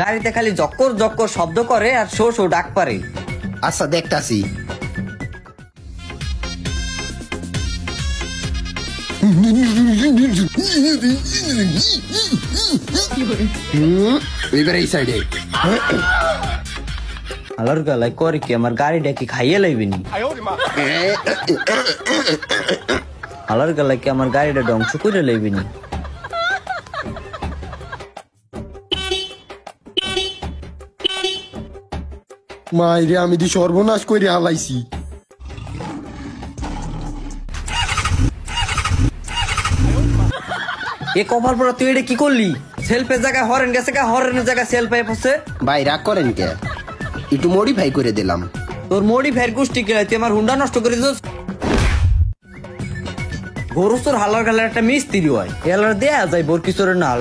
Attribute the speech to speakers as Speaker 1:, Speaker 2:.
Speaker 1: গাড়িতে খালি জক্কর জক্কর শব্দ করে আর শো শো ডাক পারে।
Speaker 2: আচ্ছা দেখতাছি। এবার এই সাইডে।
Speaker 1: আলোর গালায় করে কি আমার গাড়িটা কি খাইয়ে লাইবিনি? আলোর গালায় কি আমার গাড়িটা ধ্বংস করে লাইবিনি?
Speaker 2: মাইরে আমি দি সর্বনাশ করে হালাইছি।
Speaker 1: এ কভার পর তুই এটা কি করলি? সেলফের জায়গায় হরেন গেছে, হরেনের জায়গায় সেল পাইপ হচ্ছে।
Speaker 2: ভাই রাগ করেন কে, একটু মডিফাই করে দিলাম।
Speaker 1: তোর মডি ফের গোষ্ঠী কে, তুই আমার হুন্ডা নষ্ট করে দিস। গরুস্তর হালার গালার একটা মিস্ত্রি হয়, এলার দেয়া যায় বোর কিশোরের নাল।